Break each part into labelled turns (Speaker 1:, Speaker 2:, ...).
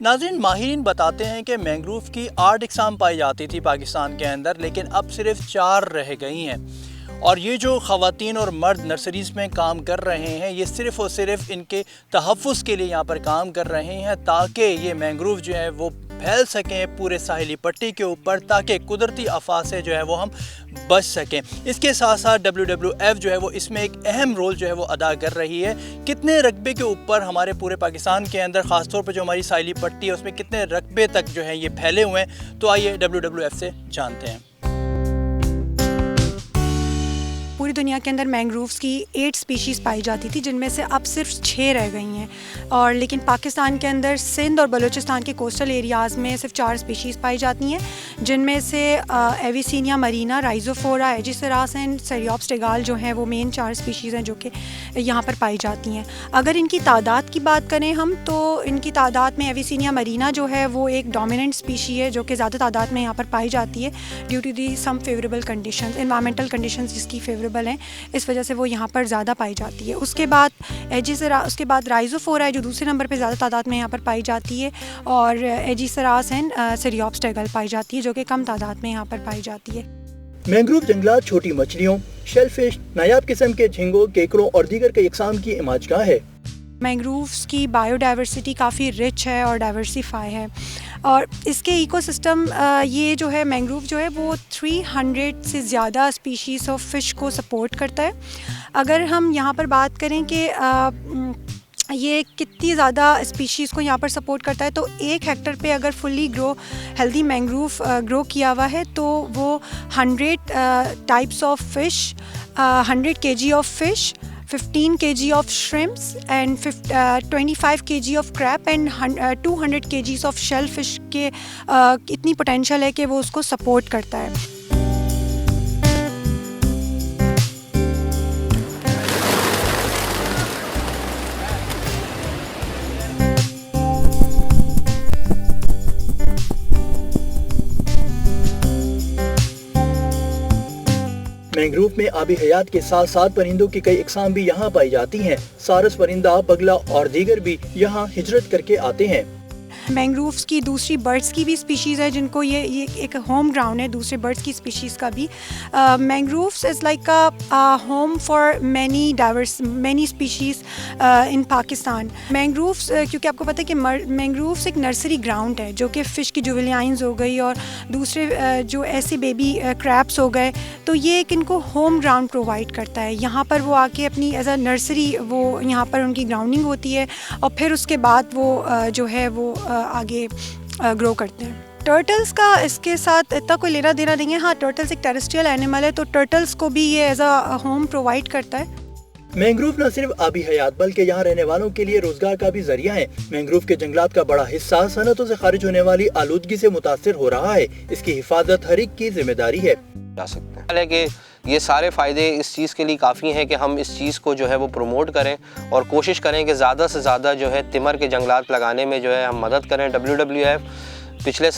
Speaker 1: ناظرین، ماہرین بتاتے ہیں کہ مینگروو کی 8 اقسام پائی جاتی تھی پاکستان کے اندر، لیکن اب صرف 4 رہ گئی ہیں۔ اور یہ جو خواتین اور مرد نرسریز میں کام کر رہے ہیں، یہ صرف اور صرف ان کے تحفظ کے لیے یہاں پر کام کر رہے ہیں، تاکہ یہ مینگروو جو ہے وہ پھیل سکیں پورے ساحلی پٹی کے اوپر، تاکہ قدرتی آفات سے جو ہے وہ ہم بچ سکیں۔ اس کے ساتھ ساتھ WWF جو ہے وہ اس میں ایک اہم رول جو ہے وہ ادا کر رہی ہے۔ کتنے رقبے کے اوپر ہمارے پورے پاکستان کے اندر، خاص طور پر جو ہماری ساحلی پٹی ہے، اس میں کتنے رقبے تک جو ہے یہ پھیلے ہوئے ہیں، تو آئیے WWF سے جانتے ہیں۔
Speaker 2: پوری دنیا کے اندر مینگرووز کی 8 سپیشیز پائی جاتی تھی، جن میں سے اب صرف 6 رہ گئی ہیں، اور لیکن پاکستان کے اندر سندھ اور بلوچستان کے کوسٹل ایریاز میں صرف 4 سپیشیز پائی جاتی ہیں، جن میں سے ایویسینیا مرینا، رائزوفورا، ایجیسراس اینڈ سیریوپس ٹیگال جو ہیں وہ مین 4 سپیشیز ہیں جو کہ یہاں پر پائی جاتی ہیں۔ اگر ان کی تعداد کی بات کریں ہم، تو ان کی تعداد میں ایویسینیا مرینا جو ہے وہ ایک ڈومیننٹ سپیشی ہے، جو کہ زیادہ تعداد میں یہاں پر پائی جاتی ہے due to the some favourable conditions, environmental conditions جس کی فیوریبل ہیں، اس وجہ سے وہ یہاں پر زیادہ پائی جاتی ہے۔ اس کے بعد رائزوفورا ہے جو دوسرے نمبر پہ زیادہ تعداد میں یہاں پر پائی جاتی ہے، اور ایجیسراس اینڈ سیریوپس ٹیگل پائی جاتی ہے جو کہ کم تعداد میں یہاں پر پائی جاتی ہے۔
Speaker 3: مینگروو جنگلات چھوٹی مچھلیوں، شیل فش، نایاب قسم کے جھینگوں، کیکڑوں اور دیگر کئی اقسام کی عماج گاہ ہے۔
Speaker 2: مینگرووز کی بائیو ڈائیورسٹی کافی رچ ہے اور ڈائیورسیفائی ہے، اور اس کے ایکو سسٹم یہ جو ہے مینگروو جو ہے وہ 300 سے زیادہ اسپیشیز آف فش کو سپورٹ کرتا ہے۔ اگر ہم یہاں پر بات کریں کہ یہ کتنی زیادہ اسپیشیز کو یہاں پر سپورٹ کرتا ہے، تو 1 ہیکٹر پہ اگر فلی ہیلدی مینگروو گرو کیا ہوا ہے تو وہ 100 types of fish, 100 kg of fish, 15 kg of shrimps and 25 kg of crab and 200 kg of shell fish کے اتنی پوٹینشیل ہے کہ وہ اس کو سپورٹ کرتا ہے۔
Speaker 3: مینگروو میں آبی حیات کے ساتھ ساتھ پرندوں کی کئی اقسام بھی یہاں پائی جاتی ہیں۔ سارس پرندہ، بگلا اور دیگر بھی یہاں ہجرت کر کے آتے ہیں۔
Speaker 2: مینگرووز کی دوسری برڈز کی بھی اسپیشیز ہے جن کو یہ ایک ہوم گراؤنڈ ہے دوسرے برڈز کی اسپیشیز کا بھی۔ Mangroves is like home for many species in Pakistan. Mangroves کیونکہ آپ کو پتہ ہے کہ مینگرووز ایک نرسری گراؤنڈ ہے جو کہ فش کی جویلائنز ہو گئی اور دوسرے جو ایسے بیبی کریبس ہو گئے، تو یہ ایک ان کو ہوم گراؤنڈ پرووائڈ کرتا ہے۔ یہاں پر وہ آ کے اپنی ایز اے نرسری وہ یہاں پر ان کی گراؤنڈنگ ہوتی ہے، اور پھر اس کے بعد وہ جو ہے وہ آگے گرو کرتے ہیں۔ ٹرٹلز کا اس کے ساتھ اتنا کوئی لینا دینا نہیں ہے۔ ہاں، ٹرٹلز ایک ٹیریسٹریل اینیمل ہے، تو ٹرٹلز کو بھی یہ ایز اے ہوم پرووائڈ کرتا ہے۔
Speaker 3: مینگروو نہ صرف آبی حیات بلکہ یہاں رہنے والوں کے لیے روزگار کا بھی ذریعہ ہے۔ مینگروو کے جنگلات کا بڑا حصہ صنعتوں سے خارج ہونے والی آلودگی سے متاثر ہو رہا ہے۔ اس کی حفاظت ہر ایک کی ذمہ داری ہے۔
Speaker 4: کہ یہ سارے فائدے اس چیز کے لیے کافی ہیں کہ ہم اس چیز کو جو ہے وہ پروموٹ کریں اور کوشش کریں کہ زیادہ سے زیادہ جو ہے تمر کے جنگلات لگانے میں جو ہے ہم مدد کریں۔ WWF پچھلے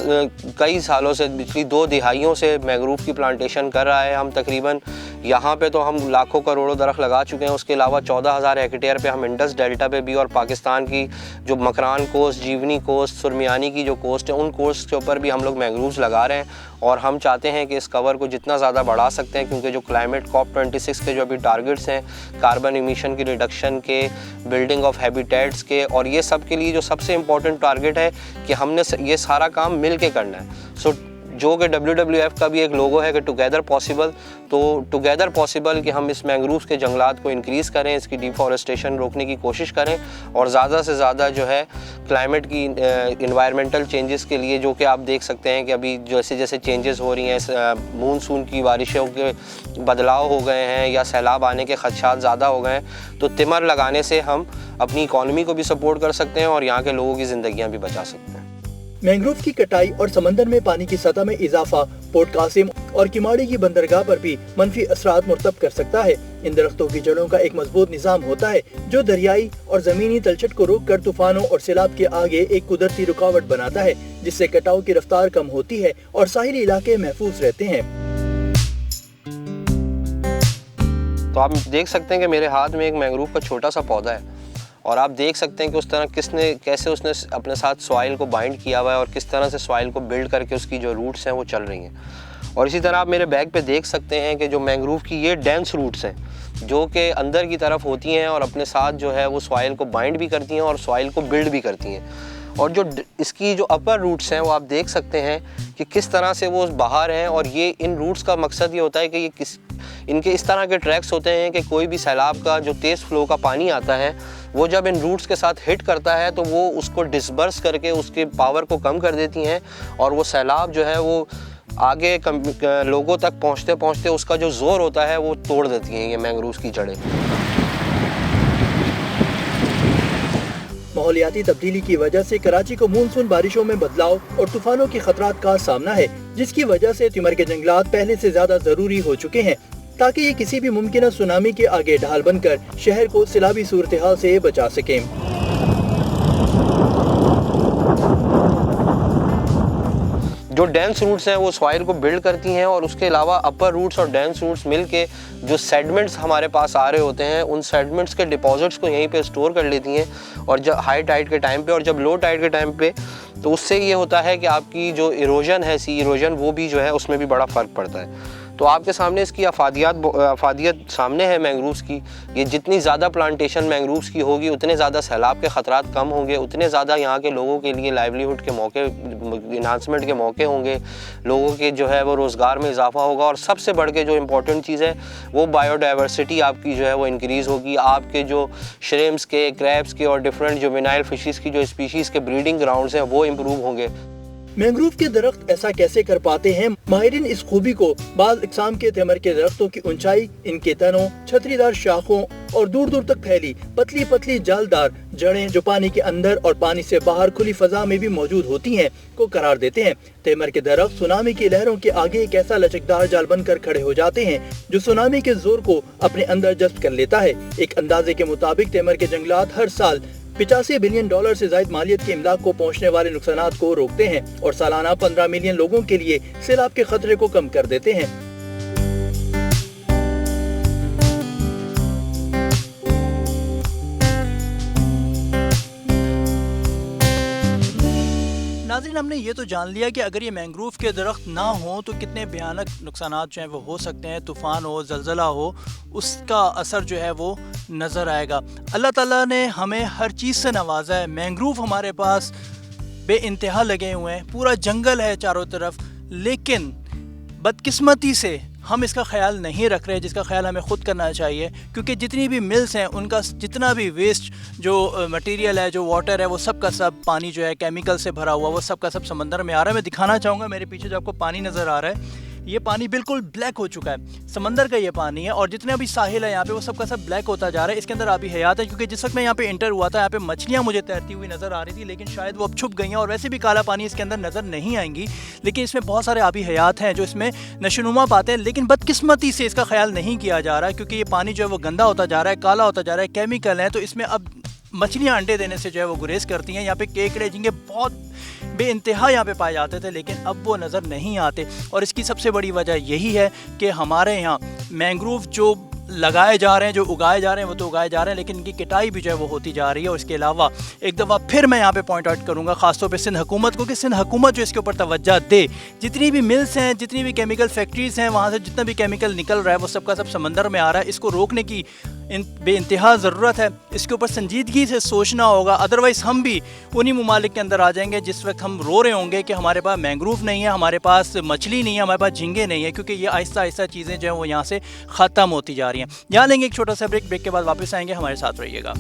Speaker 4: کئی سالوں سے، پچھلی 2 دہائیوں سے مینگروو کی پلانٹیشن کر رہا ہے۔ ہم تقریباً یہاں پہ تو ہم لاکھوں کروڑوں درخت لگا چکے ہیں۔ اس کے علاوہ 14,000 ہیکٹیئر پہ ہم انڈس ڈیلٹا پہ بھی، اور پاکستان کی جو مکران کوسٹ، جیونی کوسٹ، سرمیانی کی جو کوسٹ ہے، ان کوسٹ کے اوپر بھی ہم لوگ مینگرووز لگا رہے ہیں، اور ہم چاہتے ہیں کہ اس کور کو جتنا زیادہ بڑھا سکتے ہیں، کیونکہ جو کلائمیٹ COP26 کے جو ابھی ٹارگٹس ہیں کاربن ایمیشن کی ریڈکشن کے، بلڈنگ آف ہیبیٹیٹس کے، اور یہ سب کے لیے جو سب سے امپورٹنٹ ٹارگٹ ہے کہ ہم نے یہ سارا کام مل کے کرنا ہے۔ جو کہ WWF کا بھی ایک لوگو ہے کہ ٹوگیدر پاسبل، تو ٹوگیدر پاسبل کہ ہم اس مینگرووز کے جنگلات کو انکریز کریں، اس کی ڈیفارسٹیشن روکنے کی کوشش کریں، اور زیادہ سے زیادہ جو ہے کلائمیٹ کی انوائرمنٹل چینجز کے لیے، جو کہ آپ دیکھ سکتے ہیں کہ ابھی جیسے جیسے چینجز ہو رہی ہیں، مونسون کی بارشوں کے بدلاؤ ہو گئے ہیں یا سیلاب آنے کے خدشات زیادہ ہو گئے ہیں، تو تمر لگانے سے ہم اپنی اکانومی کو بھی سپورٹ کر سکتے ہیں اور یہاں کے لوگوں کی زندگیاں بھی بچا سکتے ہیں۔
Speaker 3: مینگروو کی کٹائی اور سمندر میں پانی کی سطح میں اضافہ پورٹ قاسم اور کماڑی کی بندرگاہ پر بھی منفی اثرات مرتب کر سکتا ہے۔ ان درختوں کی جڑوں کا ایک مضبوط نظام ہوتا ہے جو دریائی اور زمینی تلچھٹ کو روک کر طوفانوں اور سیلاب کے آگے ایک قدرتی رکاوٹ بناتا ہے، جس سے کٹاؤ کی رفتار کم ہوتی ہے اور ساحلی علاقے محفوظ رہتے ہیں۔
Speaker 4: تو آپ دیکھ سکتے ہیں کہ میرے ہاتھ میں ایک مینگروو کا چھوٹا سا پودا ہے، اور آپ دیکھ سکتے ہیں کہ اس طرح کیسے اس نے اپنے ساتھ سوائل کو بائنڈ کیا ہوا ہے اور کس طرح سے سوائل کو بلڈ کر کے اس کی جو روٹس ہیں وہ چل رہی ہیں. اور اسی طرح آپ میرے بیک پہ دیکھ سکتے ہیں کہ جو مینگروو کی یہ ڈینس روٹس ہیں جو کہ اندر کی طرف ہوتی ہیں اور اپنے ساتھ جو ہے وہ سوائل کو بائنڈ بھی کرتی ہیں اور سوائل کو بلڈ بھی کرتی ہیں. اور جو اس کی جو اپر روٹس ہیں وہ آپ دیکھ سکتے ہیں کہ کس طرح سے وہ باہر ہیں. اور یہ ان روٹس کا مقصد یہ ہوتا ہے کہ ان کے اس طرح کے ٹریکس ہوتے ہیں کہ کوئی بھی سیلاب کا جو تیز فلو کا پانی آتا ہے وہ جب ان روٹس کے ساتھ ہٹ کرتا ہے تو وہ اس کو ڈسبرس کر کے اس کے پاور کو کم کر دیتی ہیں اور وہ سیلاب جو ہے وہ آگے لوگوں تک پہنچتے پہنچتے اس کا جو زور ہوتا ہے وہ توڑ دیتی ہیں یہ مینگرووز کی جڑیں.
Speaker 3: ماحولیاتی تبدیلی کی وجہ سے کراچی کو مونسون بارشوں میں بدلاؤ اور طوفانوں کے خطرات کا سامنا ہے، جس کی وجہ سے تمر کے جنگلات پہلے سے زیادہ ضروری ہو چکے ہیں تاکہ یہ کسی بھی ممکنہ سونامی کے آگے ڈھال بن کر شہر کو سیلابی صورتحال سے بچا سکیں.
Speaker 4: جو ڈینس روٹس ہیں وہ سوائل کو بلڈ کرتی ہیں اور اس کے علاوہ اپر روٹس اور ڈینس روٹس مل کے جو سیڈمنٹس ہمارے پاس آ رہے ہوتے ہیں ان سیڈمنٹس کے ڈپازٹس کو یہیں پہ سٹور کر لیتی ہیں. اور جب ہائی ٹائڈ کے ٹائم پہ اور جب لو ٹائڈ کے ٹائم پہ تو اس سے یہ ہوتا ہے کہ آپ کی جو ایروجن ہے سی ایروجن وہ بھی جو ہے اس میں بھی بڑا فرق پڑتا ہے. تو آپ کے سامنے اس کی افادیت سامنے ہے مینگرووز کی. یہ جتنی زیادہ پلانٹیشن مینگرووز کی ہوگی اتنے زیادہ سیلاب کے خطرات کم ہوں گے، اتنے زیادہ یہاں کے لوگوں کے لیے لائیولیہوڈ کے موقع، انہانسمنٹ کے موقع ہوں گے، لوگوں کے جو ہے وہ روزگار میں اضافہ ہوگا. اور سب سے بڑھ کے جو امپورٹنٹ چیز ہے وہ بایو ڈائیورسٹی آپ کی جو ہے وہ انکریز ہوگی. آپ کے جو شریمپس کے، کریبس کے اور ڈفرینٹ جوینائل فشیز کی جو اسپیشیز کے بریڈنگ گراؤنڈز ہیں وہ امپروو ہوں گے.
Speaker 3: مینگروو کے درخت ایسا کیسے کر پاتے ہیں؟ ماہرین اس خوبی کو بعض اقسام کے تمر کے درختوں کی اونچائی، ان کے تنوں، چھتری دار شاخوں اور دور دور تک پھیلی پتلی پتلی جالدار جڑیں جو پانی کے اندر اور پانی سے باہر کھلی فضا میں بھی موجود ہوتی ہیں کو قرار دیتے ہیں. تمر کے درخت سونامی کی لہروں کے آگے ایک ایسا لچکدار جال بن کر کھڑے ہو جاتے ہیں جو سونامی کے زور کو اپنے اندر جذب کر لیتا ہے. ایک اندازے کے مطابق تمر کے جنگلات ہر سال $85 بلین سے زائد مالیت کے املاک کو پہنچنے والے نقصانات کو روکتے ہیں اور سالانہ 15 ملین لوگوں کے لیے سیلاب کے خطرے کو کم کر دیتے ہیں.
Speaker 1: ناظرین، ہم نے یہ تو جان لیا کہ اگر یہ مینگروو کے درخت نہ ہوں تو کتنے بھیانک نقصانات جو ہیں وہ ہو سکتے ہیں. طوفان ہو، زلزلہ ہو، اس کا اثر جو ہے وہ نظر آئے گا. اللہ تعالیٰ نے ہمیں ہر چیز سے نوازا ہے. مینگروو ہمارے پاس بے انتہا لگے ہوئے ہیں، پورا جنگل ہے چاروں طرف، لیکن بدقسمتی سے ہم اس کا خیال نہیں رکھ رہے جس کا خیال ہمیں خود کرنا چاہیے. کیونکہ جتنی بھی ملز ہیں ان کا جتنا بھی ویسٹ جو مٹیریل ہے، جو واٹر ہے، وہ سب کا سب پانی جو ہے کیمیکل سے بھرا ہوا، وہ سب کا سب سمندر میں آ رہا ہے. میں دکھانا چاہوں گا میرے پیچھے جو آپ کو پانی نظر آ رہا ہے، یہ پانی بالکل بلیک ہو چکا ہے، سمندر کا یہ پانی ہے. اور جتنے بھی ساحل ہے یہاں پہ وہ سب کا سب بلیک ہوتا جا رہا ہے. اس کے اندر آبی حیات ہے. کیونکہ جس وقت میں یہاں پہ انٹر ہوا تھا یہاں پہ مچھلیاں مجھے تیرتی ہوئی نظر آ رہی تھی، لیکن شاید وہ اب چھپ گئی ہیں اور ویسے بھی کالا پانی اس کے اندر نظر نہیں آئیں گی. لیکن اس میں بہت سارے آبی حیات ہیں جو اس میں نشوونما پاتے ہیں، لیکن بدقسمتی سے اس کا خیال نہیں کیا جا رہا ہے. کیونکہ یہ پانی جو ہے وہ گندا ہوتا جا رہا ہے، کالا ہوتا جا رہا ہے، کیمیکل ہیں. تو اس میں اب مچھلیاں انڈے دینے سے جو ہے وہ گریز کرتی ہیں. یہاں پہ کیکڑے جن کے بہت بے انتہا یہاں پہ پائے جاتے تھے، لیکن اب وہ نظر نہیں آتے. اور اس کی سب سے بڑی وجہ یہی ہے کہ ہمارے یہاں مینگروو جو لگائے جا رہے ہیں، جو اگائے جا رہے ہیں وہ تو اگائے جا رہے ہیں، لیکن ان کی کٹائی بھی جو ہے وہ ہوتی جا رہی ہے. اور اس کے علاوہ ایک دفعہ پھر میں یہاں پہ پوائنٹ آؤٹ کروں گا خاص طور پہ سندھ حکومت کو، کہ سندھ حکومت جو اس کے اوپر توجہ دے. جتنی بھی ملز ہیں، جتنی بھی کیمیکل فیکٹریز ہیں، وہاں سے جتنا بھی کیمیکل نکل رہا ہے وہ سب کا سب سمندر میں آ رہا ہے. اس کو روکنے کی بے انتہا ضرورت ہے. اس کے اوپر سنجیدگی سے سوچنا ہوگا، ادروائز ہم بھی انہی ممالک کے اندر آ جائیں گے جس وقت ہم رو رہے ہوں گے کہ ہمارے پاس مینگروو نہیں ہے، ہمارے پاس مچھلی نہیں ہے، ہمارے پاس جھینگے نہیں ہیں. کیونکہ یہ آہستہ آہستہ چیزیں جو ہیں وہ یہاں سے ختم ہوتی جا رہی ہیں. یہاں لیں گے ایک چھوٹا سا بریک کے بعد واپس آئیں گے. ہمارے ساتھ رہیے گا.